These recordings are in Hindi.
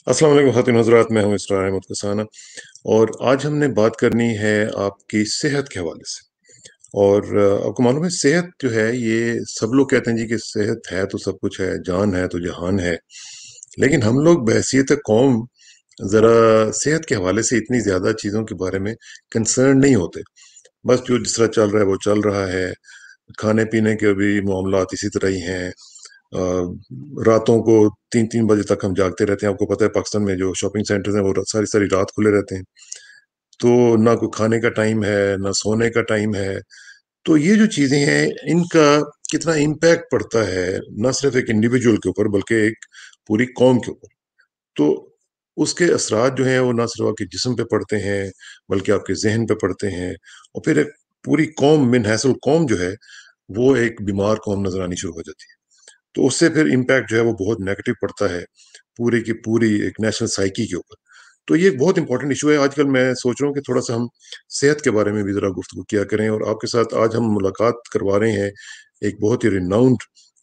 अस्सलाम वालेकुम ख़वातीन हज़रात, मैं हूँ इसरार अहमद फसाना और आज हमने बात करनी है आपकी सेहत के हवाले से। और आपको मालूम है सेहत जो है ये सब लोग कहते हैं जी कि सेहत है तो सब कुछ है, जान है तो जहान है। लेकिन हम लोग बहैसियत कौम ज़रा सेहत के हवाले से इतनी ज़्यादा चीज़ों के बारे में कंसर्न नहीं होते। बस जो जिस तरह चल रहा है वो चल रहा है। खाने-पीने के भी मामलात इसी तरह ही हैं। अ, रातों को 3-3 बजे तक हम जागते रहते हैं। आपको पता है पाकिस्तान में जो शॉपिंग सेंटर्स हैं वो सारी-सारी रात खुले रहते हैं। तो ना कोई खाने का टाइम है, ना सोने का टाइम है। तो ये जो चीज़ें हैं इनका कितना इम्पैक्ट पड़ता है, ना सिर्फ़ एक इंडिविजुअल के ऊपर बल्कि एक पूरी कौम के ऊपर। तो उसके असरात जो हैं वो ना सिर्फ़ आपके जिस्म पे पड़ते हैं, बल्कि आपके ज़हन पे पड़ते हैं और फिर एक पूरी कौम मिन हैसल कौम जो है, वो एक बीमार कौम नज़र आनी शुरू हो जाती है। तो उससे फिर इम्पैक्ट जो है वो बहुत नेगेटिव पड़ता है, पूरी की पूरी एक नेशनल साइकी के ऊपर। तो ये एक बहुत इंपॉर्टेंट इश्यू है। आजकल मैं सोच रहा हूँ कि थोड़ा-सा हम सेहत के बारे में भी ज़रा गुफ्तगू किया करें और आपके साथ आज हम मुलाकात करवा रहे हैं एक बहुत ही renowned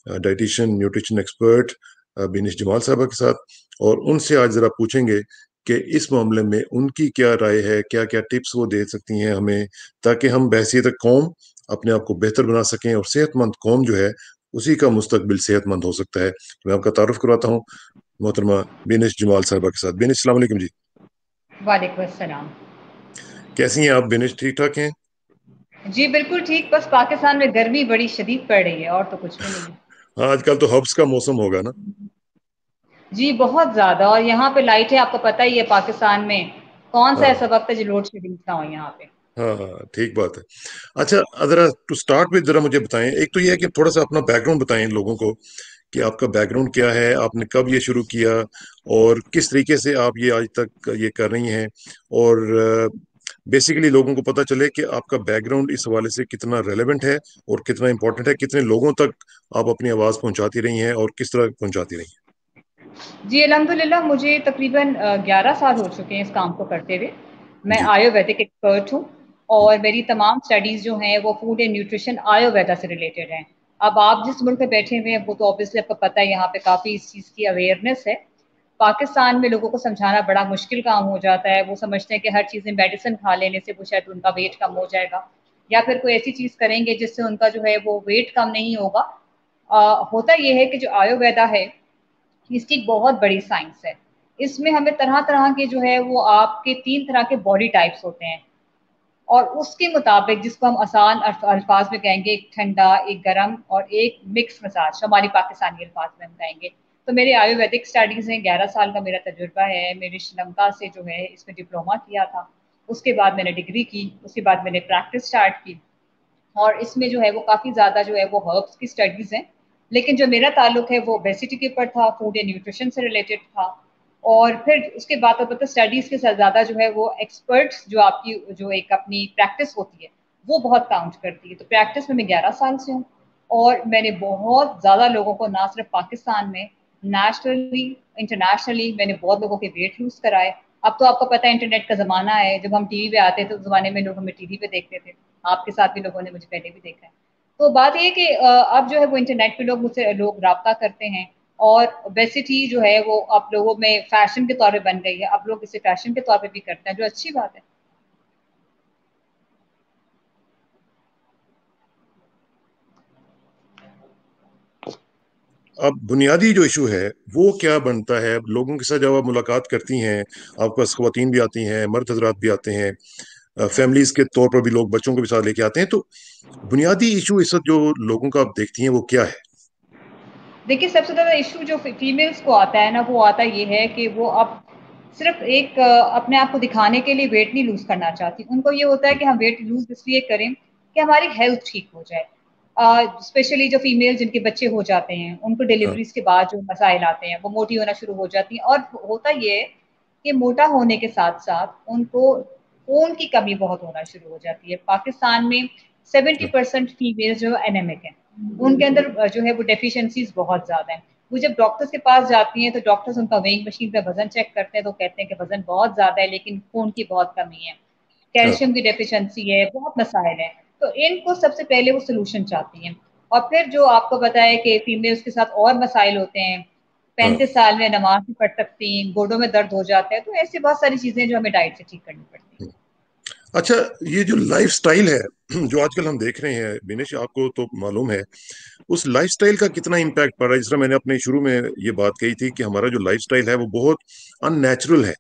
dietitian, nutrition expert Binish Jamal साहिबा के साथ और उनसे आज ज़रा पूछेंगे कि इस मामले में उनकी क्या राय है, क्या-क्या टिप्स वो दे सकती हैं हमें, ताकि हम बहैसियत कौम अपने आप को बेहतर बना सकें और सेहतमंद कौम जो है उसी का मुस्तकबिल सेहतमंद हो सकता है। तो मैं आपका तारुफ करवाता हूँ मोहतरमा बिनिश जमाल साहिबा के साथ। बिनिश अस्सलाम वालेकुम जी। वालेकुम अस्सलाम। कैसी हैं आप बिनिश, ठीक-ठाक हैं? जी, बिल्कुल ठीक, बस पाकिस्तान में गर्मी बड़ी शदीद पड़ रही है और तो कुछ भी नहीं है। हाँ, आजकल तो हब्स का मौसम होगा ना? जी, बहुत ज़्यादा और यहाँ पे लाइटें आपको पता ही है पाकिस्तान में, कौन-सा हाँ, ऐसा वक़्त है जो लोड शेडिंग ना हो यहाँ पे। हाँ, हाँ, ठीक बात है। अच्छा ज़रा टू स्टार्ट विद ज़रा मुझे बताएँ, एक तो ये है कि थोड़ा-सा अपना बैकग्राउंड बताएँ लोगों को कि आपका बैकग्राउंड क्या है? आपने कब ये शुरू किया और किस तरीके से आप ये आज तक ये कर रही हैं? और बेसिकली लोगों को पता चले कि आपका बैकग्राउंड इस हवाले से कितना रेलेवेंट है और कितना इम्पोर्टेंट है, कितने लोगों तक आप अपनी आवाज़ पहुँचाती रही हैं और किस तरह पहुँचाती रही हैं? जी, अल्हम्दुलिल्लाह मुझे तकरीबन 11 साल हो चुके हैं इस काम को करते हुए। मैं जी, आयुर्वेदिक एक्सपर्ट हूँ और मेरी तमाम स्टडीज़ जो हैं वो फूड एंड न्यूट्रिशन आयुर्वेदा से रिलेटेड हैं। अब आप जिस मुल्क में बैठे हुए हैं वो तो ऑब्वियसली आपको पता है यहाँ पे काफ़ी इस चीज़ की अवेयरनेस है। पाकिस्तान में लोगों को समझाना बड़ा मुश्किल काम हो जाता है। वो समझते हैं कि हर चीज़ में मेडिसिन खा लेने से वो शायद उनका वेट कम हो जाएगा या फिर कोई ऐसी चीज़ करेंगे जिससे उनका जो है वो वेट कम नहीं होगा। होता ये है कि जो आयुर्वेदा है इसकी बहुत बड़ी साइंस है। इसमें हमें तरह-तरह के जो है वो आपके 3 तरह के बॉडी टाइप्स होते हैं और उसके मुताबिक जिसको हम आसान अल्फाज में कहेंगे एक ठंडा, एक गरम और एक मिक्स मसाज हमारी पाकिस्तानी अल्फाज में हम कहेंगे। तो मेरे आयुर्वेदिक स्टडीज़ हैं, 11 साल का मेरा तजुर्बा है। मैंने श्रीलंका से जो है इसमें डिप्लोमा किया था। उसके बाद मैंने डिग्री की, उसके बाद मैंने प्रैक्टिस स्टार्ट की। और इसमें जो है वो काफ़ी ज़्यादा जो है वो हर्ब्स की स्टडीज़ हैं। लेकिन जो मेरा ताल्लुक है वो ओबेसिटी के ऊपर था, फूड एंड न्यूट्रिशन से रिलेटेड था। और फिर उसके बाद तो पता स्टडीज़ के साथ ज़्यादा जो है वो एक्सपर्ट्स जो आपकी जो एक अपनी प्रैक्टिस होती है, वो बहुत काउंट करती है। तो प्रैक्टिस में मैं 11 साल से हूँ और मैंने बहुत ज़्यादा लोगों को ना सिर्फ पाकिस्तान में, नेशनली, इंटरनेशनली मैंने बहुत लोगों के वेट लूज़ कराए। अब तो आपको पता है इंटरनेट का ज़माना है, जब हम टीवी पे आते थे, उस ज़माने में लोग हमें टीवी पे देखते थे। आपके साथ भी लोगों ने मुझे पहले भी देखा है। तो बात ये है कि अब जो है वो इंटरनेट पे लोग राब्ता करते हैं और ओबेसिटी जो है वो अब लोगों में फैशन के तौर पे बन गई है। अब लोग इसे फैशन के तौर पे भी करते हैं, जो अच्छी बात है। अब बुनियादी जो इशू है वो क्या बनता है? लोगों के साथ जब आप मुलाकात करती हैं, आपके पास ख़वातीन भी आती हैं, मर्द हज़रात भी आते हैं, फैमिलीज़ के तौर पर भी लोग बच्चों को भी साथ लेके आते हैं, तो बुनियादी इशू इस वक़्त जो लोगों का आप देखती हैं वो क्या है? देखिए, सबसे ज़्यादा इश्यू जो फीमेल्स को आता है ना, वो आता ये है कि वो अब सिर्फ़ एक अपने आप को दिखाने के लिए वेट नहीं लूज़ करना चाहती। उनको ये होता है कि हम वेट लूज़ इसलिए करें कि हमारी हेल्थ ठीक हो जाए। स्पेशली जो फीमेल जिनके बच्चे हो जाते हैं, उनको हाँ, डिलीवरीज़ के बाद जो मसाइल आते हैं, वो मोटी होना शुरू हो जाती हैं और होता ये है कि मोटा होने के साथ-साथ उनको खून की कमी बहुत होना शुरू हो जाती है। पाकिस्तान में हाँ, 70% फीमेल्स जो है एनीमिक हैं। उनके अंदर जो है वो डेफिशिएंसीज़ बहुत ज़्यादा हैं। वो जब डॉक्टर्स के पास जाती हैं तो डॉक्टर्स उनका वेइंग मशीन पे वज़न चेक करते हैं तो कहते हैं कि वज़न बहुत ज़्यादा है लेकिन खून की बहुत कमी है। हाँ, कैल्शियम की डेफिशिएंसी है, बहुत मसाइल हैं। तो इनको सबसे पहले वो सॉल्यूशन चाहती हैं। और फिर जो आपको पता है कि फीमेल्स के साथ और मसाइल होते हैं हाँ। 35 साल में नमाज नहीं पढ़ सकती, गोडों में दर्द हो जाता है। तो ऐसी बहुत सारी चीजें जो हमें डाइट से ठीक करनी पड़ती हैं। अच्छा, ये जो लाइफ स्टाइल है जो आजकल हम देख रहे हैं दिनेश, आपको तो मालूम है उस लाइफस्टाइल का कितना इम्पैक्ट पड़ रहा है। जिस तरह मैंने अपने शुरू में ये बात कही थी कि हमारा जो लाइफस्टाइल है वो बहुत अननेचुरल है।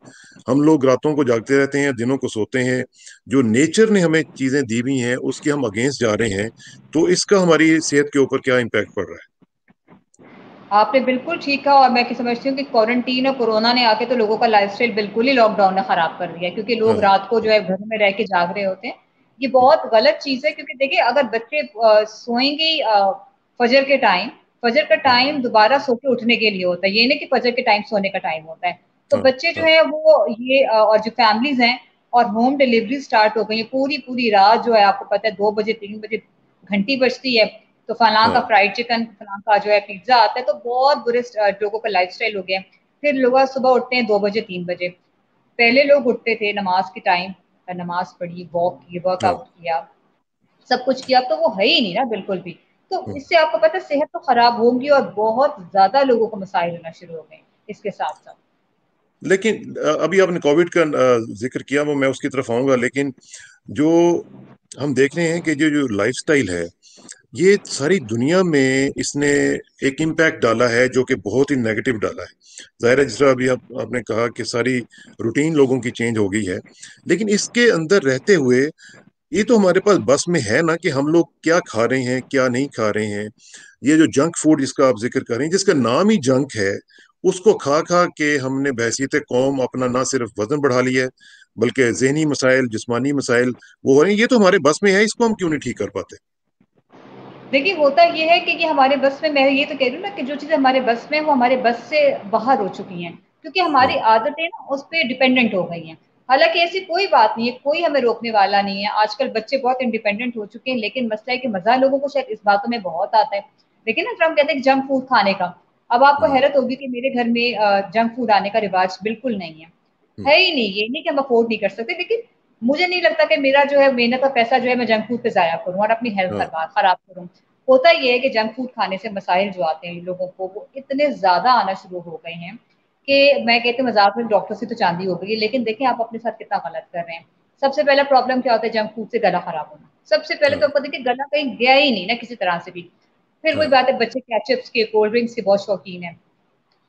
हम लोग रातों को जागते रहते हैं, दिनों को सोते हैं। जो नेचर ने हमें चीजें दी हुई हैं उसके हम अगेंस्ट जा रहे हैं। तो इसका हमारी सेहत के ऊपर क्या इम्पैक्ट पड़ रहा आपने बिल्कुल ठीक कहा। और मैं समझती हूँ कि क्वारंटीन और कोरोना ने आके तो लोगों का लाइफस्टाइल बिल्कुल ही लॉकडाउन ने खराब कर दिया है, क्योंकि है? लोग हाँ। रात को जो है घर में रह के जाग रहे होते हैं। ये बहुत गलत चीज है, क्योंकि देखिए अगर बच्चे सोएंगे ही, फजर के टाइम, फजर का हाँ। टाइम दोबारा सो के उठने के लिए होता है, ये नहीं कि फजर के टाइम सोने का टाइम होता है। तो हाँ। बच्चे जो हाँ। है वो ये और जो फैमिलीज हैं, और होम डिलीवरी स्टार्ट हो गई है, पूरी पूरी रात जो है आपको पता है 2 बजे 3 बजे घंटी बजती है, तो फलां का हाँ। फ्राइड चिकन, फलां का जो है पिज्जा आता है। तो बहुत बुरे लोगों का लाइफस्टाइल हो गया है। फिर लोग सुबह उठते हैं 2 बजे 3 बजे। पहले लोग उठते थे नमाज के टाइम, नमाज पढ़ी, वॉक की, हाँ। वर्कआउट किया, सब कुछ किया। तो वो है ही नहीं ना बिल्कुल भी। तो हाँ। इससे आपको पता है सेहत तो खराब होगी, और बहुत ज्यादा लोगों को मसाइल होना शुरू हो गए इसके साथ साथ। लेकिन अभी आपने कोविड का जिक्र किया, वो मैं उसकी तरफ आऊंगा। लेकिन जो हम देख रहे हैं कि जो जो लाइफस्टाइल है ये सारी दुनिया में इसने एक इम्पैक्ट डाला है जो कि बहुत ही नेगेटिव डाला है। जाहिर है, जिस तरह अभी आपने कहा कि सारी रूटीन लोगों की चेंज हो गई है। लेकिन इसके अंदर रहते हुए ये तो हमारे पास बस में है ना कि हम लोग क्या खा रहे हैं क्या नहीं खा रहे हैं। ये जो जंक फूड जिसका आप जिक्र कर रहे हैं, जिसका नाम ही जंक है, उसको खा खा के हमने बहसीत कौम अपना ना सिर्फ वजन बढ़ा लिया है बल्कि जहनी मसाइल, जिस्मानी मसाइल वो हो रहे हैं। ये तो हमारे बस में है, इसको हम क्यों नहीं ठीक कर पाते? देखिए होता ये है कि ये हमारे बस में, मैं ये तो कह रही हूँ ना कि जो चीजें हमारे बस में है वो हमारे बस से बाहर हो चुकी हैं, क्योंकि हमारी हाँ। आदतें ना उस पर डिपेंडेंट हो गई हैं। हालांकि ऐसी कोई बात नहीं है, कोई हमें रोकने वाला नहीं है। आजकल बच्चे बहुत इंडिपेंडेंट हो चुके हैं, लेकिन मसला है कि मजा लोगों को शायद इस बातों में बहुत आता है। लेकिन ना ट्रम्प कहते हैं जंक फूड खाने का। अब आपको हम्म। हैरत होगी कि मेरे घर में जंक फूड आने का रिवाज बिल्कुल नहीं है। हम्म। है ही नहीं, ये नहीं कि हम अफोर्ड नहीं कर सकते, लेकिन मुझे नहीं लगता कि मेरा जो है मेहनत का पैसा जो है मैं जंक फूड पे जाया करूँ और अपनी हेल्थ हाँ। खराब करूँ। होता ये है कि जंक फूड खाने से मसाइल जो आते हैं लोगों को, वो इतने ज्यादा आना शुरू हो गए हैं कि मैं कहती हूँ मजाक में डॉक्टर से तो चांदी हो गई है। लेकिन देखें आप अपने साथ कितना गलत कर रहे हैं। सबसे पहला प्रॉब्लम क्या होता है जंक फूड से? गला खराब होना। सबसे पहले तो हाँ। आपको देखिए गला कहीं गया ही नहीं ना किसी तरह से भी। फिर वही हाँ। बात है, बच्चे केचप्स के, कोल्ड ड्रिंक्स के बहुत शौकीन है,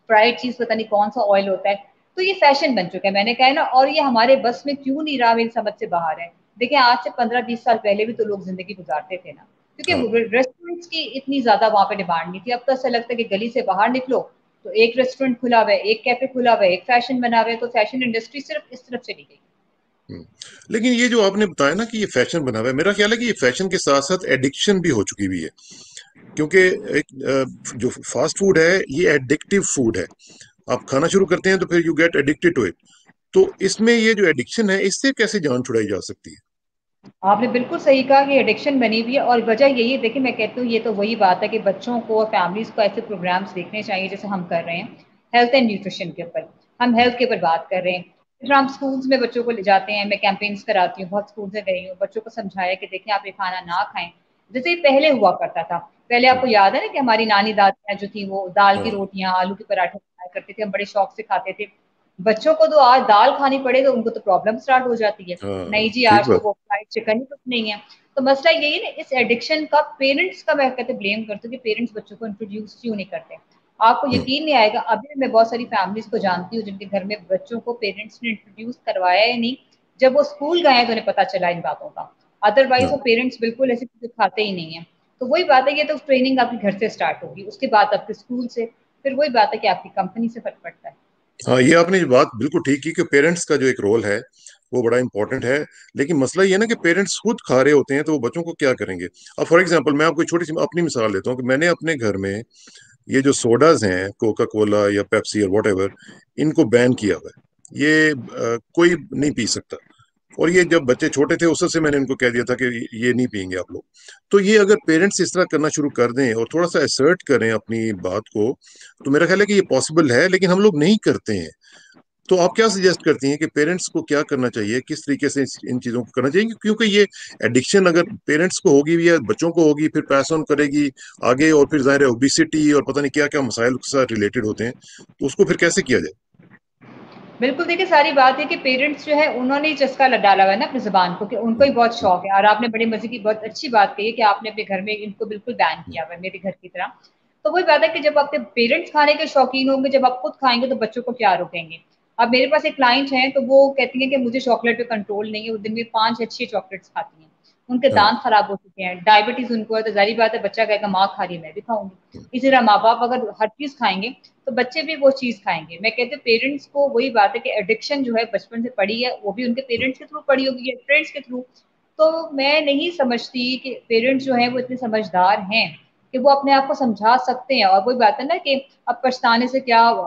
फ्राइड चीज पता नहीं कौन सा ऑयल होता है। तो ये फैशन बन चुका है, मैंने कहा है ना। और ये हमारे बस में क्यों नहीं रहा, मेरी समझ से बाहर है। देखिए आज से 15-20 साल पहले भी तो लोग जिंदगी गुजारते थे ना, हाँ। क्योंकि रेस्टोरेंट्स की इतनी ज्यादा वहां पे डिमांड नहीं थी। अब तो ऐसा लगता है कि गली से बाहर निकलो तो एक रेस्टोरेंट खुला हुआ है, एक कैफे खुला हुआ है, एक फैशन बना हुआ है। तो फैशन इंडस्ट्री सिर्फ इस तरफ चली गई। हम्म। लेकिन ये जो आपने बताया ना कि ये फैशन बना हुआ है, मेरा ख्याल है कि ये फैशन के साथ साथ एडिक्शन भी हो चुकी हुई है। क्योंकि जो फास्ट फूड है ये एडिक्टिव फूड है। आप खाना शुरू करते हैं तो फिर you get addicted to it. तो इसमें ये जो एडिक्शन है इससे कैसे जान छुड़ाई जा सकती है? आपने बिल्कुल सही कहा कि एडिक्शन बनी हुई है, और वजह यही है। देखिए मैं कहती हूँ ये तो वही बात है कि बच्चों को और फैमिलीज को ऐसे प्रोग्राम्स देखने चाहिए जैसे हम कर रहे हैं, हेल्थ एंड न्यूट्रिशन के ऊपर। हम हम्म। हेल्थ के ऊपर बात कर रहे हैं, फिर हम स्कूल्स में बच्चों को ले जाते हैं। मैं कैंपेन्स कराती हूँ, बहुत स्कूल में गई हूँ, बच्चों को समझाया कि देखिए आप ये खाना ना खाएं। जैसे ये पहले हुआ करता था। पहले हम्म। आपको याद है ना कि हमारी नानी दादियाँ जो थी वो दाल की हाँ। रोटियां, आलू के पराठे बनाया करती थी, हम बड़े शौक से खाते थे। बच्चों को तो आज दाल खानी पड़े तो उनको तो प्रॉब्लम स्टार्ट हो जाती है। हाँ। नहीं जी, ठीक आज तो बात। वो फ्राइड चिकन ही कुछ नहीं है। तो मसला यही है ना, इस एडिक्शन का पेरेंट्स का मैं कहते ब्लेम करती हूँ कि पेरेंट्स बच्चों को इंट्रोड्यूस क्यों नहीं करते। आपको हम्म। यकीन नहीं आएगा, अभी मैं बहुत सारी फैमिलीज को जानती हूँ जिनके घर में बच्चों को पेरेंट्स ने इंट्रोड्यूस करवाया ही नहीं। जब वो स्कूल गए तो उन्हें पता चला इन बातों का। अदरवाइज हाँ। वो पेरेंट्स बिल्कुल ऐसी चीजें खाते ही नहीं है। तो वही बात है, ये तो ट्रेनिंग आपके घर से स्टार्ट होगी, उसके बाद आपके स्कूल से, फिर वही बात है कि आपकी कंपनी से फर्क पड़ता है। हाँ, ये आपने जो बात बिल्कुल ठीक की कि पेरेंट्स का जो एक रोल है वो बड़ा इंपॉर्टेंट है। लेकिन मसला ये है ना कि पेरेंट्स खुद खा रहे होते हैं तो वो बच्चों को क्या करेंगे? अब फॉर एग्जांपल मैं आपको एक छोटी सी अपनी मिसाल देता हूँ कि मैंने अपने घर में ये जो सोडाज हैं, कोका कोला या पेप्सी और वॉट एवर, इनको बैन किया हुआ है। ये कोई नहीं पी सकता। और ये जब बच्चे छोटे थे उससे से मैंने इनको कह दिया था कि ये नहीं पियेंगे आप लोग। तो ये अगर पेरेंट्स इस तरह करना शुरू कर दें और थोड़ा सा असर्ट करें अपनी बात को, तो मेरा ख्याल है कि ये पॉसिबल है, लेकिन हम लोग नहीं करते हैं। तो आप क्या सजेस्ट करती हैं कि पेरेंट्स को क्या करना चाहिए, किस तरीके से इन चीजों को करना चाहिए, क्योंकि ये एडिक्शन अगर पेरेंट्स को होगी भी या बच्चों को होगी, फिर पैस ऑन करेगी आगे, और फिर जाहिर है ओबिसिटी और पता नहीं क्या क्या मसाइल उसके साथ रिलेटेड होते हैं, तो उसको फिर कैसे किया जाए? बिल्कुल, देखिए सारी बात है कि पेरेंट्स जो है उन्होंने ही चस्का डाला हुआ है ना अपनी ज़ुबान को कि उनको ही हम्म, बहुत हम्म, शौक है। और आपने बड़ी मज़े की बहुत अच्छी बात कही है कि आपने अपने घर में इनको बिल्कुल बैन हम्म, किया हुआ है, मेरे घर की तरह। तो वही बात है कि जब आपके पेरेंट्स खाने के शौकीन होंगे, जब आप खुद खाएँगे तो बच्चों को क्या रोकेंगे? अब मेरे पास एक क्लाइंट हैं, तो वो कहती हैं कि मुझे चॉकलेट पे कंट्रोल नहीं है, वो दिन में 5 या 6 चॉकलेट्स खाती हैं। उनके हाँ, दाँत खराब हो चुके हैं, डायबिटीज़ उनको है, तो ज़ाहिर-सी बात है बच्चा कहेगा माँ खा रही है, मैं भी खाऊँगी। हम्म, इसी तरह माँ-बाप अगर हर चीज़ खाएँगे, तो बच्चे भी वो चीज़ खाएँगे। मैं कहती हूँ पेरेंट्स को वही बात है कि एडिक्शन जो है बचपन से पड़ी है, वो भी उनके हम्म, पेरेंट्स के थ्रू पड़ी होगी या फ्रेंड्स के थ्रू। तो मैं नहीं समझती कि पेरेंट्स जो हैं वो इतने समझदार हैं कि वो अपने आप को समझा सकते हैं। और वही बात है ना कि अब पछताने से क्या हो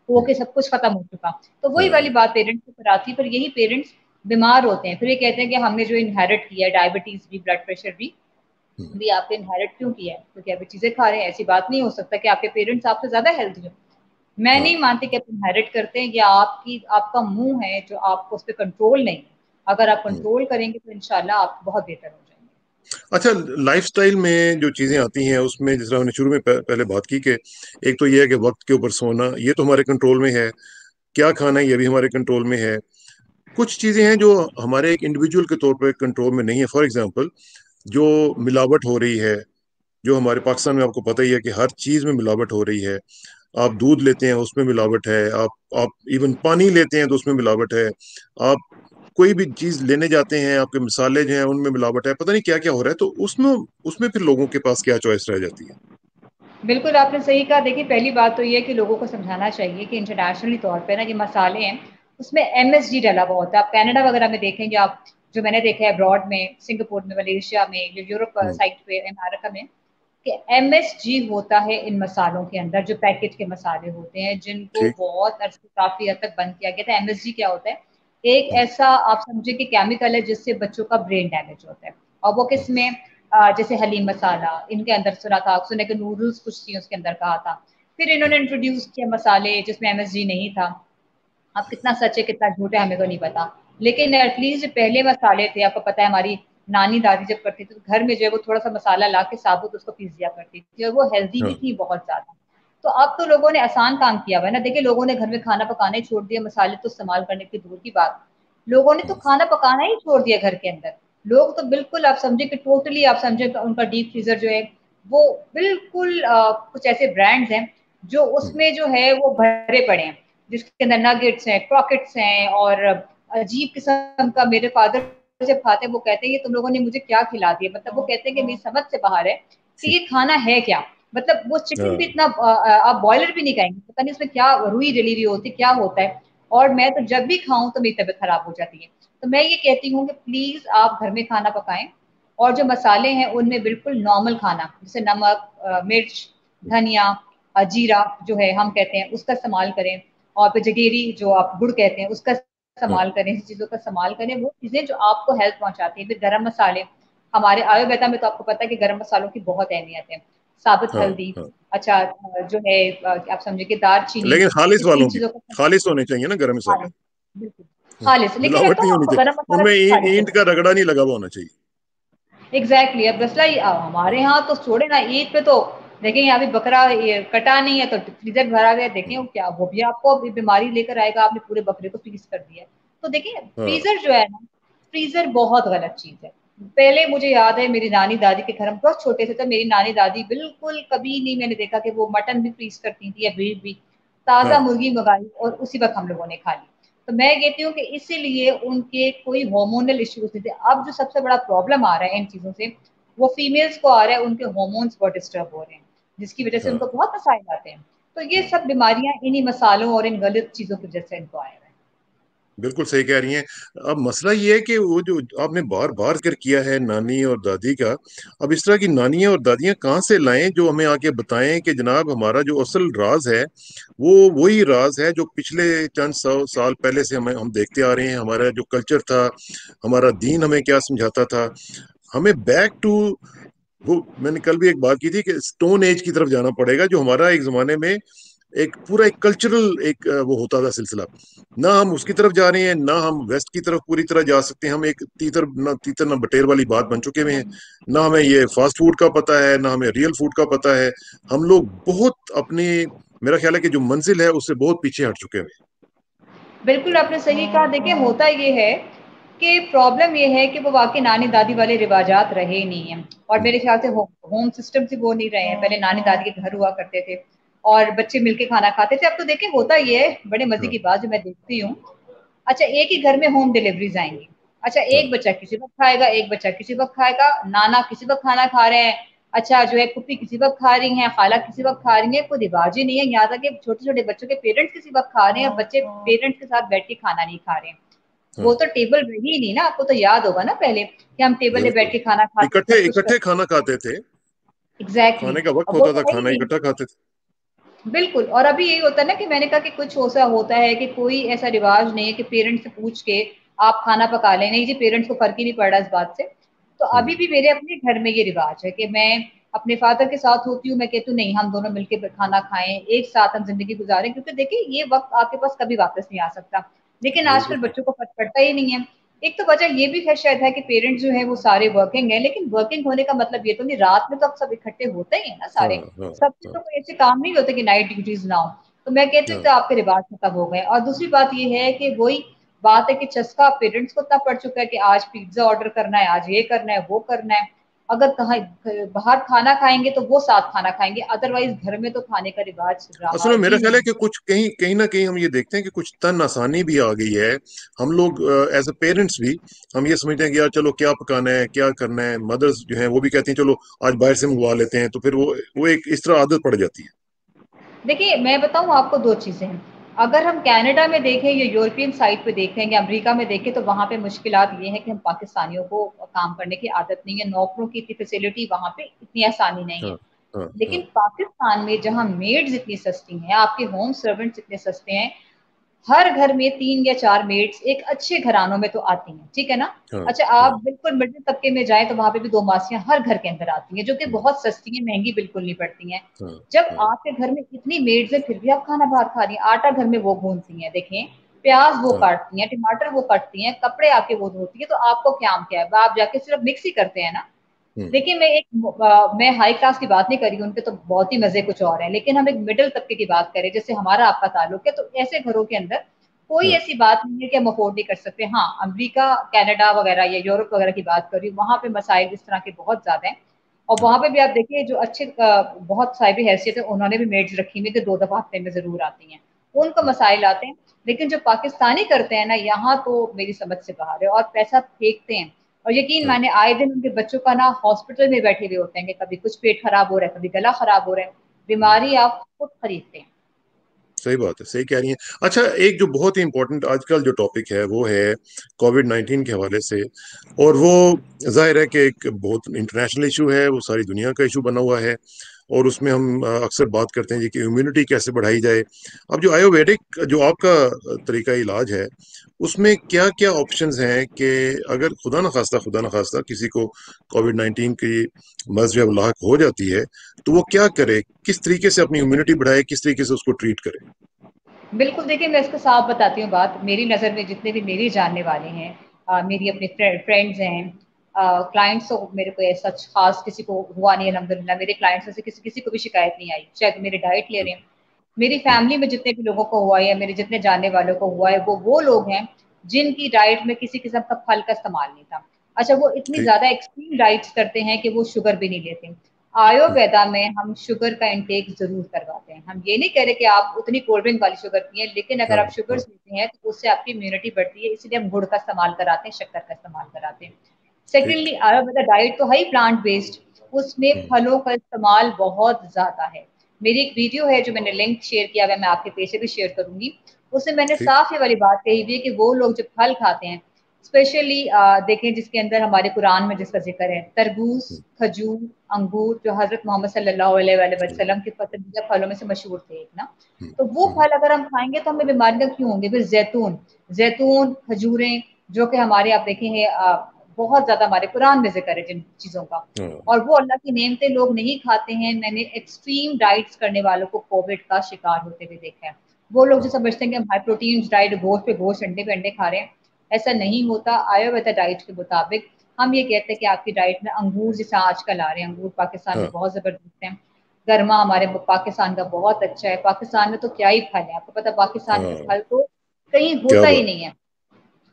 हम्म, के सब कुछ खत्म हो चुका। तो वही वाली हाँ, बात पेरेंट्स को फिर आती है, फिर यही पेरेंट्स बीमार होते हैं। फिर ये कहते हैं कि हमने जो इनहेरिट किया है डायबिटीज़ भी, ब्लड प्रेशर हम्म, भी आपने इनहेरिट क्यों किया है? क्योंकि अभी चीज़ें खा रहे हैं, ऐसी बात नहीं हो सकता कि आपके पेरेंट्स आपसे ज़्यादा हेल्दी हों। मैं हाँ, नहीं मानती कि आप इनहेरिट करते हैं, या आपकी आपका मुँह है जो आपको उस पे कंट्रोल नहीं है। अगर आप हम्म। कंट्रोल करेंगे तो इंशाल्लाह आप बहुत बेहतर हो जाएँगे। अच्छा, लाइफस्टाइल में जो चीजें आती हैं उसमें, जिस तरह हमने शुरू में पहले बात की कि एक तो ये है कि वक्त के ऊपर सोना, ये तो हमारे कंट्रोल में है, क्या खाना है ये भी हमारे कंट्रोल में है। कुछ चीजें हैं जो हमारे एक इंडिविजुअल के तौर पे कंट्रोल में नहीं है। फॉर एग्जांपल, जो मिलावट हो रही है, जो हमारे पाकिस्तान में आपको पता ही है कि हर चीज में मिलावट हो रही है। आप दूध लेते हैं उसमें मिलावट है, आप इवन पानी लेते हैं तो उसमें मिलावट है, आप कोई भी चीज लेने जाते हैं, आपके मसाले जो हैं उनमें मिलावट है, पता नहीं क्या क्या हो रहा है, तो उसमें उसमें फिर लोगों के पास क्या चॉइस रह जाती है? बिल्कुल, आपने सही कहा। देखिए, पहली बात तो ये है कि लोगों को समझाना चाहिए कि इंटरनेशनली तौर पे ना ये मसाले हैं, उसमें एमएसजी डला हुआ होता है। आप कनाडा वगैरह में देखेंगे आप, जो मैंने देखा है अब्रॉड में, सिंगापुर में, मलेशिया में, यूरोप हम्म, साइड पे, अमेरिका में, कि एमएसजी होता है इन मसालों के अंदर, जो पैकेट के मसाले होते हैं, जिनको ठीक। बहुत अरसे काफ़ी हद तक बंद किया गया था। एमएसजी क्या होता है? एक हम्म, ऐसा आप समझिए कि केमिकल है जिससे बच्चों का ब्रेन डैमेज होता है। और वो हम्म, किसमें? जैसे हलीम मसाला, इनके अंदर सुना था, सुने कि नूडल्स कुछ थी उसके अंदर कहा था। फिर हम्म, इन्होंने इंट्रोड्यूस किया मसाले जिसमें एमएसजी नहीं था। अब कितना सच है कितना झूठ है हमें तो नहीं पता। लेकिन एटलीस्ट जो पहले मसाले थे, आपको पता है हमारी नानी दादी जब करती थी तो घर में जो है वो थोड़ा सा मसाला ला के साबुत उसको पीस दिया करती थी, और वो हेल्दी भी हाँ, थी बहुत ज्यादा। तो अब तो लोगों ने आसान काम किया हुआ है ना। देखिए, लोगों ने घर में खाना पकाना ही छोड़ दिया, मसाले तो इस्तेमाल करने की दूर की बात। लोगों ने तो हम्म, खाना पकाना ही छोड़ दिया घर के अंदर। लोग तो बिल्कुल आप समझे कि टोटली आप समझे उनका डीप फ्रीजर जो है वो बिल्कुल कुछ ऐसे ब्रांड्स हैं जो हम्म, उसमें जो है वो भरे पड़े हैं, जिसके अंदर नगेट्स हैं, क्रॉकेट्स हैं, और अजीब किस्म का। मेरे फादर जब खाते हैं वो कहते हैं ये तुम लोगों ने मुझे क्या खिला दिया। मतलब वो कहते हैं कि मेरी समझ से बाहर है कि ये खाना है क्या। मतलब वो चिकन भी हाँ, इतना आप बॉयलर भी नहीं खाएंगे, पता नहीं उसमें क्या रुई डली हुई होती है, क्या होता है। और मैं तो जब भी खाऊं तो मेरी तबीयत खराब हो जाती है। तो मैं ये कहती हूँ कि प्लीज आप घर में खाना पकाएं, और जो मसाले हैं उनमें बिल्कुल नॉर्मल खाना, जैसे नमक, मिर्च, धनिया, जीरा जो है हम कहते हैं उसका इस्तेमाल करें। और फिर जगेरी जो आप गुड़ कहते हैं उसका हाँ, इस्तेमाल करें, ऐसी चीज़ों का इस्तेमाल करें, वो चीज़ें जो आपको हेल्थ पहुँचाती हैं। फिर गरम मसाले, हमारे आयुर्वेदा में तो आपको पता है कि गरम मसालों की बहुत अहमियत है। साबुत हाँ, हल्दी, हाँ। अच्छा जो है आप समझिए कि दालचीनी, लेकिन खालिश इन वालों की, चीज़ों का खालिश होने चाहिए ना गरम मसाले। खालिश, बिल्कुल खालिश। लेकिन मैं मिलावट नहीं कहूँ होनी आपको गरम चाहिए मसाला उनमें, भी खालिश ईंट होता का है। रगड़ा नहीं लगा हुआ होना चाहिए। एग्जैक्टली अब मसला ही हमारे यहाँ तो छोड़े ना, ईद पे तो देखेंगे अभी बकरा ये कटा नहीं है तो फ्रीजर भरा गया, देखें वो क्या, वो भी आपको अभी बीमारी लेकर आएगा। आपने पूरे बकरे को फ्रीज कर दिया है। तो देखिए हाँ, फ्रीजर जो है ना, फ्रीजर बहुत गलत चीज है। पहले मुझे याद है मेरी नानी दादी के घर, हम बहुत छोटे थे तो मेरी नानी दादी बिल्कुल कभी नहीं मैंने देखा कि वो मटन भी फ्रीज करती थी या बीफ भी। ताजा हाँ, मुर्गी मंगाई और उसी वक्त हम लोगों ने खा ली। तो मैं कहती हूँ कि इसीलिए उनके कोई हार्मोनल इश्यूज नहीं थे। अब जो सबसे बड़ा प्रॉब्लम आ रहा है इन चीजों से, वो फीमेल्स को आ रहा है, उनके हार्मोन्स बहुत डिस्टर्ब हो रहे हैं, जिसकी वजह से हाँ। उनको बहुत मसाइल आते हैं। तो ये हम्म, सब बीमारियां इन्हीं मसालों और इन गलत चीजों की वजह से इनको आया है। बिल्कुल सही कह रही हैं। अब मसला ये है कि वो जो आपने बार बार जिक्र किया है नानी और दादी का, अब इस तरह की नानियां और दादियां कहाँ से लाएं जो हमें आके बताएं कि जनाब हमारा जो असल राज है वो वही राज है जो पिछले चंद सौ साल पहले से हम देखते आ रहे हैं। हमारा जो कल्चर था, हमारा दीन हमें क्या समझाता था, हमें बैक टू, वो मैंने कल भी एक बात की थी कि स्टोन एज की तरफ जाना पड़ेगा, जो हमारा एक जमाने में एक पूरा एक कल्चरल एक वो होता था सिलसिला। ना हम उसकी तरफ जा रहे हैं, ना हम वेस्ट की तरफ पूरी तरह जा सकते हैं। हम एक तीतर ना बटेर वाली बात बन चुके हुए हैं। ना हमें ये फास्ट फूड का पता है, ना हमें रियल फूड का पता है। हम लोग बहुत अपने, मेरा ख्याल है कि जो मंजिल है उससे बहुत पीछे हट चुके हैं। बिल्कुल आपने सही कहा। देखिए होता ये है कि प्रॉब्लम ये है कि वो वाकई नानी दादी वाले रिवाजात रहे ही नहीं हैं, और हम्म, मेरे ख्याल से होम सिस्टम से वो नहीं रहे हैं। पहले नानी दादी के घर हुआ करते थे और बच्चे मिलके खाना खाते थे। अब तो देखिए होता ये है, बड़े मजे हाँ, की बात जो मैं देखती हूँ, अच्छा एक ही घर में होम डिलीवरीज आएंगी। अच्छा हाँ, एक बच्चा किसी वक्त खाएगा, एक बच्चा किसी वक्त खाएगा, नाना किसी वक्त खाना खा रहे हैं, अच्छा जो है पुप्पी किसी वक्त खा रही हैं, खाला किसी वक्त खा रही है, कोई रिवाज ही नहीं है। यहाँ तक कि छोटे छोटे बच्चों के पेरेंट्स किसी वक्त खा रहे हैं और बच्चे पेरेंट्स के साथ बैठ के खाना नहीं खा रहे हैं। हाँ, वो तो टेबल रही ही नहीं ना। आपको तो याद होगा ना पहले कि हम टेबल पे बैठ बिल्कुल। के खाना खाते, इकट्ठे सब कुछ इकट्ठे करते। खाना खाते थे। एग्जैक्टली खाने का वक्त अब वो होता था, तो है ही खाना नहीं। इकट्ठा खाते थे। बिल्कुल। और अभी यही होता है ना कि मैंने कहा कि कुछ ऐसा होता है कि कोई ऐसा रिवाज नहीं है कि पेरेंट्स से पूछ के आप खाना पका लें। नहीं जी, पेरेंट्स को फर्क ही नहीं पड़ रहा इस बात से। तो अभी हम्म, भी मेरे अपने घर में ये रिवाज है कि मैं अपने फादर के साथ होती हूँ, मैं कहती हूँ नहीं हम दोनों मिलकर खाना खाएं, एक साथ हम जिंदगी गुजारें, क्योंकि देखिए ये वक्त आपके पास कभी वापस नहीं आ सकता। लेकिन आजकल बिल्कुल सही। बच्चों को फर्क पड़ता ही नहीं है। एक तो वजह ये भी है शायद है कि पेरेंट्स जो है वो सारे वर्किंग है, लेकिन वर्किंग होने का मतलब ये तो नहीं, रात में तो अब सब इकट्ठे होते ही है ना हाँ, सारे। हाँ, सबके हाँ, तो कोई ऐसे काम नहीं होते कि नाइट ड्यूटीज ना हो। तो मैं कहती हूँ हाँ, तो आपके रिवाज खत्म हो गए। और दूसरी बात ये है कि वही बात है कि चस्का पेरेंट्स को इतना पड़ चुका है कि आज पिज्जा ऑर्डर करना है, आज ये करना है, वो करना है। अगर कहीं बाहर खाना खाएंगे तो वो साथ खाना खाएंगे, अदरवाइज घर में तो खाने का रिवाज रहा असल में मेरा ही ख्याल है नहीं कि है। कुछ कहीं कहीं ना कहीं हम ये देखते हैं कि कुछ तन आसानी भी आ गई है। हम लोग एज अ पेरेंट्स भी हम ये समझते हैं कि यार चलो क्या पकाना है, क्या करना है। मदर्स जो है वो भी कहती हैं चलो आज बाहर से मंगवा लेते हैं, तो फिर वो एक इस तरह आदत पड़ जाती है। देखिए मैं बताऊं आपको, दो चीजें हैं। अगर हम कनाडा में देखें या यूरोपियन साइड पे देखें या अमेरिका में देखें तो वहां पे मुश्किलात ये है कि हम पाकिस्तानियों को काम करने की आदत नहीं है, नौकरों की इतनी फैसिलिटी वहां पे इतनी आसानी नहीं हाँ, है। हाँ, हाँ, लेकिन पाकिस्तान में जहां मेड्स इतनी सस्ती हैं, आपके होम सर्वेंट्स इतने सस्ते हैं, हर घर में 3 या 4 मेड्स एक अच्छे घरानों में तो आती हैं, ठीक है ना। हाँ, अच्छा हाँ, आप बिल्कुल मिडिल तबके में जाएं तो वहां पे भी 2 मासियां हर घर के अंदर आती हैं, जो कि हम्म, बहुत सस्ती हैं, महंगी बिल्कुल नहीं पड़ती हैं। हाँ, जब हाँ, आपके घर में इतनी मेड्स हैं फिर भी आप खाना बाहर खा रही हैं, आटा घर में वो गूंथती हैं, देखें प्याज वो हाँ, काटती हैं, टमाटर वो काटती हैं, कपड़े आपके वो धोती है, तो आपको क्या है, आप जाके सिर्फ मिक्स ही करते हैं ना। हम्म, देखिए मैं हाई क्लास की बात नहीं कर रही हूँ, उनके तो बहुत ही मजे कुछ और हैं, लेकिन हम एक मिडिल तबके की बात करें जैसे हमारा आपका ताल्लुक है, तो ऐसे घरों के अंदर कोई हाँ, ऐसी बात नहीं है कि हम अफोर्ड नहीं कर सकते। हाँ अमेरिका, कनाडा वगैरह या यूरोप वगैरह की बात कर रही हूँ, वहां पे मसाइल इस तरह के बहुत ज्यादा हैं। और हाँ, वहां पे भी आप देखिए जो अच्छे बहुत साहिब हैसियत है उन्होंने भी मेड्स रखी हुई कि 2 दफा हफ्ते में जरूर आती हैं, उनको हाँ, मसाइल आते हैं। लेकिन जो पाकिस्तानी करते हैं ना, यहाँ तो मेरी समझ से बाहर है, और पैसा फेंकते हैं। और यकीन हाँ। माने आए दिन उनके बच्चों का ना हॉस्पिटल में बैठे हुए होते हैं कि कभी कुछ पेट खराब हो रहा है, कभी गला खराब हो रहा है। हम्म। बीमारी आप खुद खरीदते हैं। सही बात है, सही कह रही हैं। अच्छा, एक जो बहुत ही इंपॉर्टेंट आजकल जो टॉपिक है वो है कोविड-19 के हवाले से। और वो जाहिर है कि एक बहुत इंटरनेशनल इशू है, वो सारी दुनिया का इशू बना हुआ है। और उसमें हम अक्सर बात करते हैं जी कि इम्यूनिटी कैसे बढ़ाई जाए। अब जो आयुर्वेदिक जो आपका तरीका इलाज है, उसमें क्या क्या ऑप्शंस हैं कि अगर खुदा ना खास्ता किसी को कोविड-19 की मर्ज जब लाक हो जाती है, तो वो क्या करे, किस तरीके से अपनी इम्यूनिटी बढ़ाए, किस तरीके से उसको ट्रीट करे। बिल्कुल देखिए मैं इसको साफ बताती हूँ बात। मेरी नज़र में जितने भी मेरी जानने वाले हैं, मेरी अपने फ्रेंड्स हैं, क्लाइंट्स, तो मेरे को ऐसा खास किसी को हुआ नहीं है अल्हम्दुलिल्लाह। मेरे क्लाइंट्स में से किसी किसी को भी शिकायत नहीं आई, शायद मेरे डाइट ले रहे हैं। मेरी हम्म, फैमिली में जितने भी लोगों को हुआ है या मेरे जितने जानने वालों को हुआ है, वो लोग हैं जिनकी डाइट में किसी किस्म का फल का इस्तेमाल नहीं था। अच्छा वो इतनी ठीक। ज्यादा एक्सट्रीम डाइट्स करते हैं कि वो शुगर भी नहीं लेते। हम्म, आयुर्वेदा में हम शुगर का इंटेक जरूर करवाते हैं। हम ये नहीं कह रहे कि आप उतनी कोल्ड ड्रिंक वाली शुगर पिए, लेकिन अगर हाँ, आप शुगर हाँ, लेते हैं तो उससे आपकी इम्यूनिटी बढ़ती है, इसलिए हम गुड़ का इस्तेमाल कराते हैं, शक्कर का इस्तेमाल कराते हैं। ठीक। सेकेंडली आयुर्वेदा डाइट तो है ही प्लांट बेस्ड, उसमें हम्म, फलों का इस्तेमाल बहुत ज्यादा है। मेरी एक वीडियो है जो मैंने लिंक शेयर किया हुआ है, मैं आपके पेज से भी शेयर करूंगी। उसमें मैंने ठीक। साफ ये वाली बात कही हुई है कि वो लोग जो फल खाते हैं, स्पेशली देखें जिसके अंदर हमारे कुरान में जिसका जिक्र है, तरबूज, हम्म, खजूर, अंगूर, जो हजरत मोहम्मद सल्लल्लाहु अलैहि हम्म, वसल्लम के पसंदीदा फलों में से मशहूर थे एक ना। हम्म, तो वो हम्म, फल अगर हम खाएंगे तो हमें बीमारियां क्यों होंगी। फिर जैतून, जैतून, खजूरें, जो कि हमारे आप देखेंगे बहुत ज्यादा हमारे कुरान में जिक्र है जिन चीजों का, हाँ, और वो अल्लाह की नेमतें लोग नहीं खाते हैं। मैंने एक्सट्रीम डाइट्स करने वालों को कोविड का शिकार होते हुए देखा है। वो लोग जो समझते हैं कि हम हाई प्रोटीन डाइट, गोश्त पे गोश्त, अंडे पे अंडे खा रहे हैं, ऐसा नहीं होता। आयुर्वेदा डाइट के मुताबिक हम ये कहते हैं कि आपकी डाइट में अंगूर जैसा आजकल आ रहे हैं, अंगूर पाकिस्तान में हाँ, बहुत जबरदस्त है। गर्मा हमारे पाकिस्तान का बहुत अच्छा है। पाकिस्तान में तो क्या ही फल है, आपको पता है पाकिस्तान में हाँ, फल तो कहीं क्या होता ही बात। नहीं है।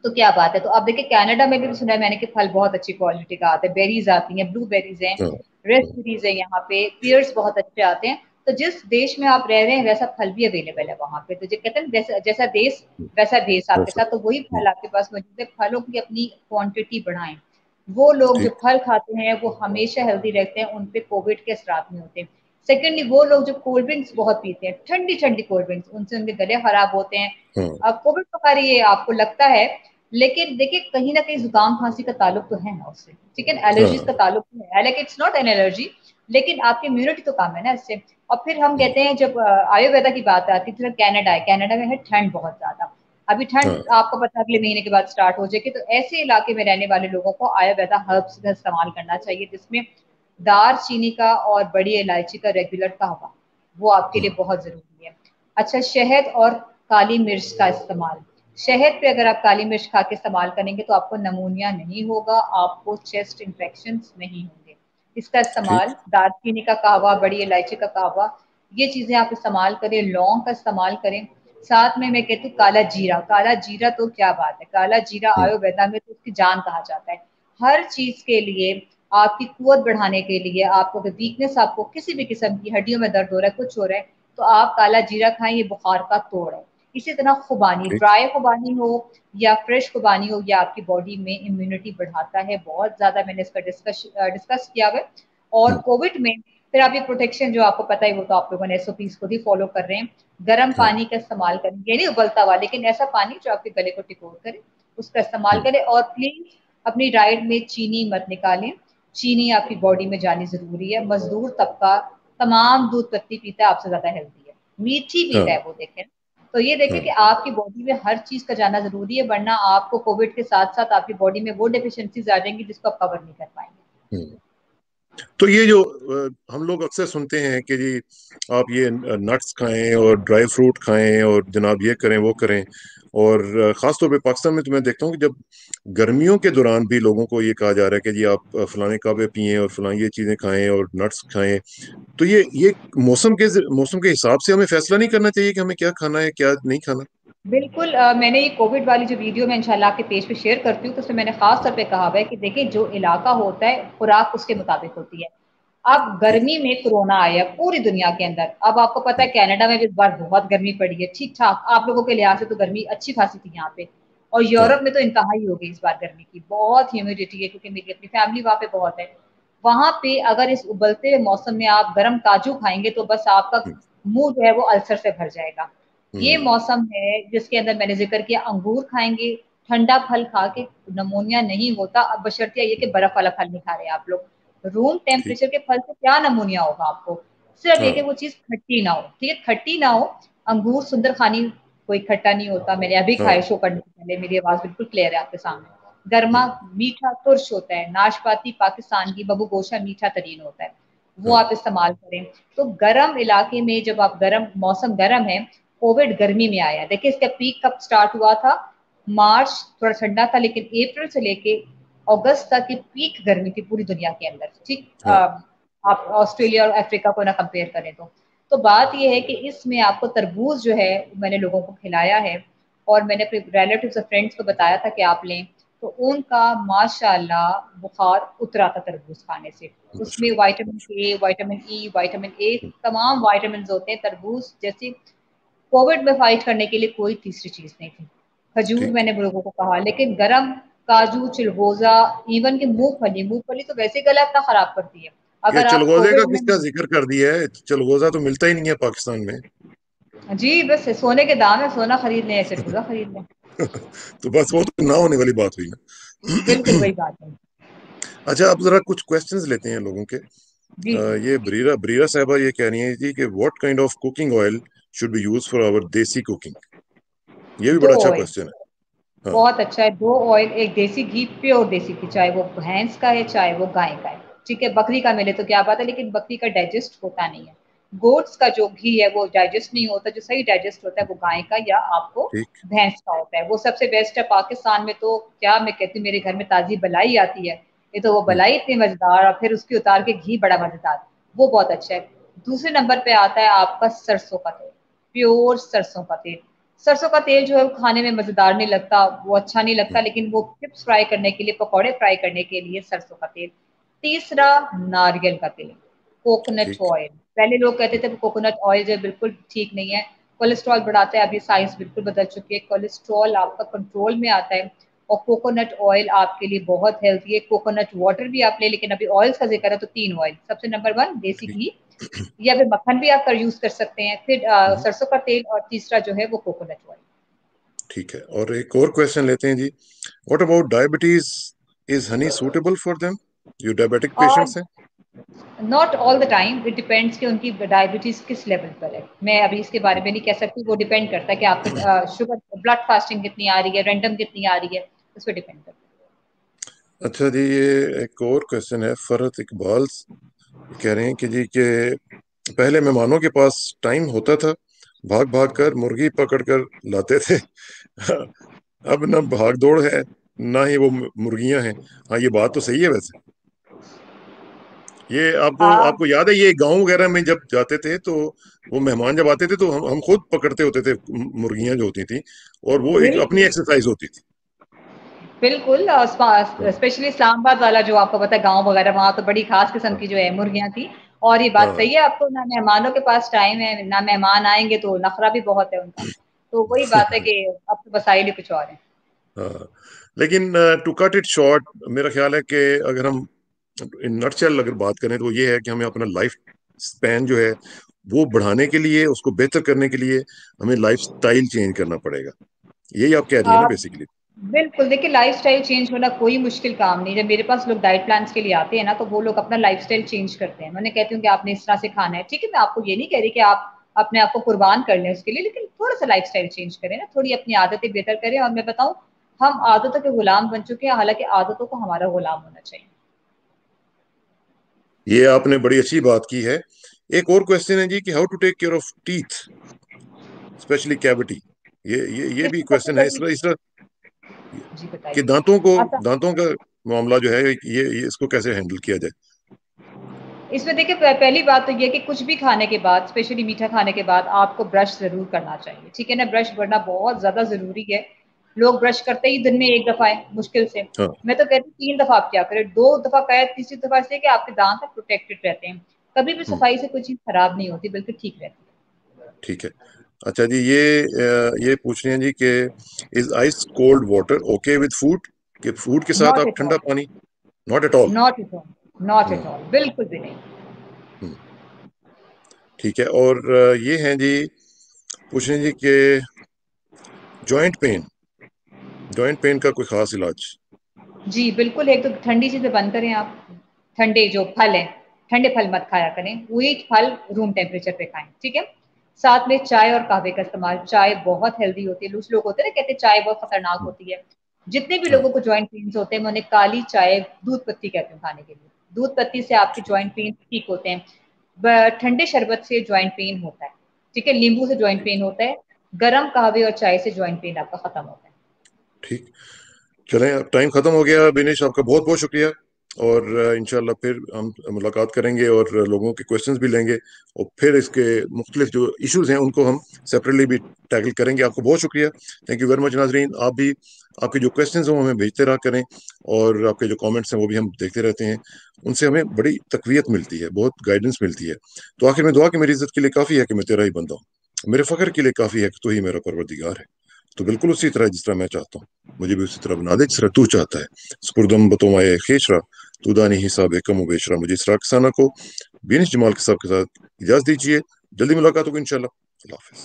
तो क्या बात है। तो आप देखिए कनाडा में भी सुना है मैंने कि फल बहुत अच्छी क्वालिटी का आता है, बेरीज आती हैं, ब्लू बेरीज हैं, हाँ, हाँ, रेस्पबेरीज है, यहाँ पे पियर्स बहुत अच्छे आते हैं। तो जिस देश में आप रह रहे हैं वैसा फल भी अवेलेबल है वहां पे। तो जो कहते हैं जैसा जैसा देश वैसा भेस आपके वैसा, साथ, तो वही फल आपके पास मौजूद है। फलों की अपनी क्वांटिटी बढ़ाएं। वो लोग जो ठीक, फल खाते हैं वो हमेशा हेल्दी रहते हैं, उन पे कोविड के असरात नहीं होते। सेकेंडली वो लोग जो कोल्ड ड्रिंक्स बहुत पीते हैं, ठंडी ठंडी कोल्ड ड्रिंक्स, उनसे उनके गले खराब होते हैं। हाँ, अब कोविड तो खैर ये आपको लगता है, लेकिन देखिए कहीं ना कहीं जुकाम खांसी का ताल्लुक तो है ना उससे, ठीक है, एलर्जीज का हाँ, ताल्लुक तो है, like it's not an allergy, लेकिन आपकी इम्यूनिटी तो कम है ना इससे। और फिर हम हम्म, कहते हैं जब आयुर्वेदा की बात आती है, तो कनाडा है, कनाडा में है ठंड बहुत ज्यादा। अभी ठंड हाँ, आपको पता है अगले महीने के बाद स्टार्ट हो जाएगी। तो ऐसे इलाके में रहने वाले लोगों को आयुर्वेदा हर्ब्स का इस्तेमाल करना चाहिए, जिसमें दार चीनी का और बड़ी इलायची का रेगुलर कहवा, वो आपके लिए हम्म, बहुत जरूरी है। अच्छा, शहद और काली मिर्च का इस्तेमाल। शहद पे अगर आप काली मिर्च खा के इस्तेमाल करेंगे तो आपको नमूनिया नहीं होगा, आपको चेस्ट इन्फेक्शन नहीं होंगे। इसका ठीक, इस्तेमाल दालचीनी का कहवा, बड़ी इलायची का कहवा, ये चीजें आप इस्तेमाल करें, लौंग का इस्तेमाल करें। साथ में मैं कहती हूँ काला जीरा, काला जीरा तो क्या बात है, काला जीरा हम्म, आयुर्वेदा में तो उसकी जान कहा जाता है। हर चीज के लिए, आपकी कुवत बढ़ाने के लिए, आपको अगर वीकनेस, आपको किसी भी किस्म की हड्डियों में दर्द हो रहा है, कुछ हो रहा है, तो आप काला जीरा खाएं, ये बुखार का तोड़ है। इसी तरह खुबानी, ठीक, ड्राई खुबानी हो या फ्रेश खुबानी हो, या आपकी बॉडी में इम्यूनिटी बढ़ाता है बहुत ज्यादा। मैंने इसका डिस्कस किया हुआ है। और हम्म, कोविड में फिर आप ये प्रोटेक्शन जो आपको पता ही, वो तो आप लोगों ने एसओपीज खुद ही फॉलो कर रहे हैं। गर्म हाँ, पानी का इस्तेमाल करें, ये नहीं उबलता हुआ, लेकिन ऐसा पानी जो आपके गले को टिकोर करे, उसका इस्तेमाल हम्म, करें। और प्लीज अपनी डाइट में चीनी मत निकालें। चीनी आपकी बॉडी में जानी जरूरी है। मजदूर तबका तमाम दूध पत्ती पीता है, आपसे ज्यादा हेल्दी है, मीठी पीता हाँ, है वो, देखें। तो ये देखें हाँ, कि आपकी बॉडी में हर चीज का जाना जरूरी है, वरना आपको कोविड के साथ साथ आपकी बॉडी में वो डेफिशिएंसीज आ जाएंगी जिसको आप कवर नहीं कर पाएंगे। हम्म। तो ये जो हम लोग अक्सर सुनते हैं कि जी आप ये नट्स खाएं और ड्राई फ्रूट खाएं और जनाब ये करें वो करें, और खास तौर पे पाकिस्तान में तो मैं देखता हूँ कि जब गर्मियों के दौरान भी लोगों को ये कहा जा रहा है कि जी आप फलाने कावे पिएं और फलानी ये चीजें खाएं और नट्स खाएं। तो ये मौसम के हिसाब से हमें फैसला नहीं करना चाहिए कि हमें क्या खाना है क्या नहीं खाना। बिल्कुल। मैंने ये कोविड वाली जो वीडियो मैं इंशाल्लाह आपके पेज पे शेयर करती हूँ, तो उसमें मैंने खास तौर पे कहा हुआ है कि देखिए जो इलाका होता है खुराक उसके मुताबिक होती है। अब ठीक, गर्मी में कोरोना आया पूरी दुनिया के अंदर, अब आपको पता है हम्म, कनाडा में भी इस बार बहुत गर्मी पड़ी है, ठीक ठाक आप लोगों के लिहाज से तो गर्मी अच्छी खासी थी यहाँ पे। और हाँ, यूरोप में तो इंतहा ही हो गई इस बार गर्मी की, बहुत ह्यूमिडिटी है, क्योंकि मेरी अपनी फैमिली वहां पे बहुत है। वहां पे अगर इस उबलते हुए मौसम में आप गर्म काजू खाएंगे तो बस आपका हम्म, मुंह जो है वो अल्सर से भर जाएगा। ये हम्म, मौसम है जिसके अंदर मैंने जिक्र किया, अंगूर खाएंगे, ठंडा फल खा के नमोनिया नहीं होता। अब बशर्ते ये कि बर्फ वाला फल नहीं खा रहे आप लोग, रूम ठीक, टेम्परेचर के फल से क्या नमोनिया होगा आपको, सिर्फ ये कि हाँ, वो चीज खट्टी ना हो, ठीक है, खट्टी ना हो। अंगूर सुंदर खानी, कोई खट्टा नहीं होता, मैंने अभी हाँ, खाए शो करने से पहले, मेरी आवाज बिल्कुल क्लियर है आपके सामने। गर्मा, हम्म, मीठा तुर्श होता है। नाशपाती पाकिस्तान की बबू गोशा मीठा तरीन होता है, वो हाँ, आप इस्तेमाल करें। तो गर्म इलाके में जब आप गर्म, मौसम गर्म है, कोविड गर्मी में आया, देखिए इसका पीक कब स्टार्ट हुआ था, मार्च थोड़ा ठंडा था, लेकिन अप्रैल से लेके अगस्त तक की पीक गर्मी थी पूरी दुनिया के अंदर, ठीक। हाँ, आप ऑस्ट्रेलिया और अफ्रीका को ना कंपेयर करें तो बात यह है कि इसमें आपको तरबूज जो है मैंने लोगों को खिलाया है, और मैंने अपने रिलेटिव्स और फ्रेंड्स को बताया था कि आप लें, तो उनका माशाल्लाह बुखार उतरा था तरबूज खाने से। उसमें माशाल्लाह, विटामिन माशाल्लाह, के, विटामिन ई, विटामिन ए, हम्म, तमाम विटामिन होते हैं तरबूज जैसे। कोविड में फाइट करने के लिए कोई तीसरी चीज नहीं थी। खजूर ठीक। मैंने लोगों को कहा, लेकिन गरम काजू, चिलगोजा, इवन की मूंगफली, मूंगफली तो वैसे गला अपना खराब करती है। ये अगर आप चलगोजे का कोविड में, किसका जिक्र कर दिया है? चलगोजा तो मिलता ही नहीं है पाकिस्तान में। जी बस सोने के दाम है, सोना खरीद लें या चिलगोजा खरीद लें। तो बस वो तो ना होने वाली बात हुई बिल्कुल ना। वही बात है। अच्छा, आप जरा कुछ क्वेश्चंस लेते हैं लोगों के। जी जी ये ब्रीरा ब्रीरा साहबा ये कह रही है जी कि what kind of cooking oil should be use for our desi cooking. ये भी दो बड़ा अच्छा ऑयल, क्वेश्चन है। हाँ। बहुत अच्छा है। 2 ऑयल, एक देसी घी, प्योर देसी घी, चाहे वो भैंस का है, चाहे वो गाय का है। ठीक है, बकरी का मिले तो क्या बात है, लेकिन बकरी का डाइजेस्ट होता नहीं है। गोट्स का जो घी है वो डाइजेस्ट नहीं होता, जो सही डाइजेस्ट होता है वो गाय का या आपको ठीक। भैंस का होता है, वो सबसे बेस्ट है। पाकिस्तान में तो क्या मैं कहती हूँ, मेरे घर में ताज़ी मलाई आती है, ये तो वो हम्म। मलाई इतनी मज़ेदार, और फिर उसकी उतार के घी बड़ा मज़ेदार, वो बहुत अच्छा है। दूसरे नंबर पे आता है आपका सरसों का तेल, प्योर सरसों का तेल। सरसों का तेल जो है वो खाने में मज़ेदार नहीं लगता, वो अच्छा नहीं लगता, हम्म। लेकिन वो चिप्स फ्राई करने के लिए, पकौड़े फ्राई करने के लिए सरसों का तेल। तीसरा, नारियल का तेल, कोकोनट ठीक। ऑयल। पहले लोग कहते थे कोकोनट ऑयल जो है बिल्कुल ठीक नहीं है, कोलेस्ट्रॉल बढ़ाता है, अभी साइंस बिल्कुल बदल चुकी है, कोलेस्ट्रॉल आपका कंट्रोल में आता है। और कोकोनट ऑयल आपके लिए बहुत हेल्थी है। कोकोनट वाटर भी आप ले, लेकिन अभी ऑयल्स का जिक्र है तो 3 ऑयल, सबसे नंबर 1 देसी ठीक। घी, या फिर मक्खन भी आप यूज कर सकते हैं, फिर हम्म। सरसों का तेल, और तीसरा जो है वो कोकोनट ऑयल। ठीक है, और एक और क्वेश्चन लेते हैं जी। What about diabetes? Is honey suitable for them? जो डायबिटिक और पेशेंट्स हैं। Not all the time, it depends कि उनकी डायबिटीज किस लेवल पर है। मैं अभी इसके बारे में नहीं कह सकती, वो डिपेंड करता है कि आपके शुगर ब्लड फास्टिंग कितनी आ रही है, रैंडम कितनी आ रही है, उस पर डिपेंड करता अच्छा जी, ये एक और क्वेश्चन है। फरहत इकबाल कह रहे हैं कि जी के पहले मेहमानों के पास टाइम होता था, भाग भाग कर मुर्गी पकड़ कर लाते थे। अब ना भाग दौड़ है, ना ही वो मुर्गियां हैं। हाँ, ये बात तो सही है वैसे। ये आपको है। आपको याद है, ये गांव वगैरह में जब जाते थे तो वो मेहमान जब आते थे तो हम खुद पकड़ते होते थे मुर्गियां जो होती थी, और वो एक अपनी बिल्कुल, एक्सरसाइज होती थी। बिल्कुल, हाँ। स्पेशली इस्लामाबाद वाला जो आपको पता है गाँव वगैरह, वहाँ तो बड़ी खास किस्म हाँ। की जो है मुर्गियाँ थी। और ये बात हाँ। सही है, आपको ना मेहमानों के पास टाइम है, ना मेहमान आएँगे तो नखरा भी बहुत है उनका। तो वही बात है कि अब तो मसाइल ही कुछ और हैं। हाँ। लेकिन टू कट इट शॉर्ट, मेरा ख्याल है कि अगर हम इन नटशेल अगर बात करें तो ये है कि हमें अपना लाइफ स्पैन जो है वो बढ़ाने के लिए, उसको बेहतर करने के लिए हमें लाइफ स्टाइल चेंज करना पड़ेगा। यही आप कह रही है ना आप बेसिकली? बिल्कुल, देखिए लाइफ़स्टाइल चेंज होना कोई मुश्किल काम नहीं है। जब मेरे पास लोग डाइट प्लान्स के लिए आते हैं ना, तो वो लोग अपना लाइफ़स्टाइल चेंज करते हैं। मैं उन्हें कहती हूँ कि आपने इस तरह से खाना है। ठीक है, मैं आपको ये नहीं कह रही कि आप अपने आप को कुर्बान कर लें उसके लिए, लेकिन थोड़ा-सा लाइफ़स्टाइल चेंज करें ना, थोड़ी अपनी आदतें बेहतर करें। और मैं बताऊँ, हम आदतों के गुलाम बन चुके हैं, हालाँकि आदतों को हमारा गुलाम होना चाहिए। ये आपने बड़ी अच्छी बात की है। एक और क्वेश्चन है जी कि how to take care of teeth, specially cavity. ये भी इसमें सबसे क्वेश्चन है बड़ी, इस तरह जी कि बताइए। अच्छा, दांतों का मामला जो है ये इसको कैसे हैंडल किया जाए। इसमें देखिए पहली बात तो ये कि कुछ भी खाने के बाद, स्पेशली मीठा खाने के बाद, आपको ब्रश ज़रूर करना चाहिए। ठीक है ना? ब्रश करना बहुत ज़्यादा ज़रूरी है। लोग ब्रश करते ही दिन में 1 दफ़ा है, मुश्किल से। हाँ। मैं तो कहती हूँ 3 दफ़ा आप क्या करें, 2 दफ़ा कहें, तीसरी दफ़ा इसलिए कि आपके दाँत प्रोटेक्टेड रहते हैं। कभी भी हम्म। सफाई से कोई चीज़ खराब नहीं होती, बल्कि ठीक रहती है। ठीक है। अच्छा जी, ये पूछ रहे हैं जी कि is ice cold water okay with food? कि फूड के साथ नॉट आप एट ठंडा ऑल, पानी? Not at all. Not at all, not at hmm. All, बिल्कुल भी नहीं। हम्म। ठीक है, और ये हैं जी, पूछ रहे हैं जी कि जॉइंट पेन, जॉइंट पेन का कोई खास इलाज? जी, बिल्कुल, एक तो ठंडी चीज़ें बंद करें आप। ठंडे जो फल हैं, ठंडे फल मत खाया करें। वही फल रूम टेम्परेचर पे खाएँ, ठीक है? साथ में चाय और कहवे का इस्तेमाल, चाय बहुत हेल्दी होती है। कुछ लोग होते हैं ना, कहते हैं चाय बहुत खतरनाक हम्म। होती है। जितने भी हाँ। लोगों को जॉइंट पेन्स होते हैं, मैं उन्हें काली चाय, दूध पत्ती कहती हूँ खाने के लिए। दूध पत्ती से आपके जॉइंट पेन ठीक होते हैं। ठंडे शरबत से जॉइंट पेन होता है, ठीक है? नींबू से जॉइंट ठीक। पेन होता है। गर्म कहवे और चाय से जॉइंट पेन आपका खत्म होता है। ठीक। चलें, अब टाइम खत्म हो गया। बिनेश, आपका बहुत बहुत शुक्रिया। और इंशाल्लाह फिर हम मुलाकात करेंगे और लोगों के क्वेश्चंस भी लेंगे, और फिर इसके मुख्तलिफ जो इश्यूज हैं उनको हम सेपरेटली भी टैकल करेंगे। आपको बहुत शुक्रिया। थैंक यू वेरी मच नाजरीन। आप भी आपके जो क्वेश्चंस हैं वो हमें भेजते रहा करें, और आपके जो कमेंट्स हैं वो भी हम देखते रहते हैं। उनसे हमें बड़ी तकवीत मिलती है, बहुत गाइडेंस मिलती है। तो आखिर में दुआ कि मेरी इज्जत के लिए काफ़ी है कि मैं तेरा ही बंदा हूँ, मेरे फ़ख्र के लिए काफ़ी है कि तू ही मेरा परवरदिगार है। तो बिल्कुल उसी तरह जिस तरह मैं चाहता हूँ, मुझे भी उसी तरह बना दे जिस तरह तू चाहता है। स्पुरदम बतोमाए खेशरा, तू दानी हिसाब कम बेशरा। मुझे इसरा किसाना को बीनिश जमाल के साथ इजाजत दीजिए। जल्दी मुलाकात होगी इंशाल्लाह। अल्लाह हाफिज।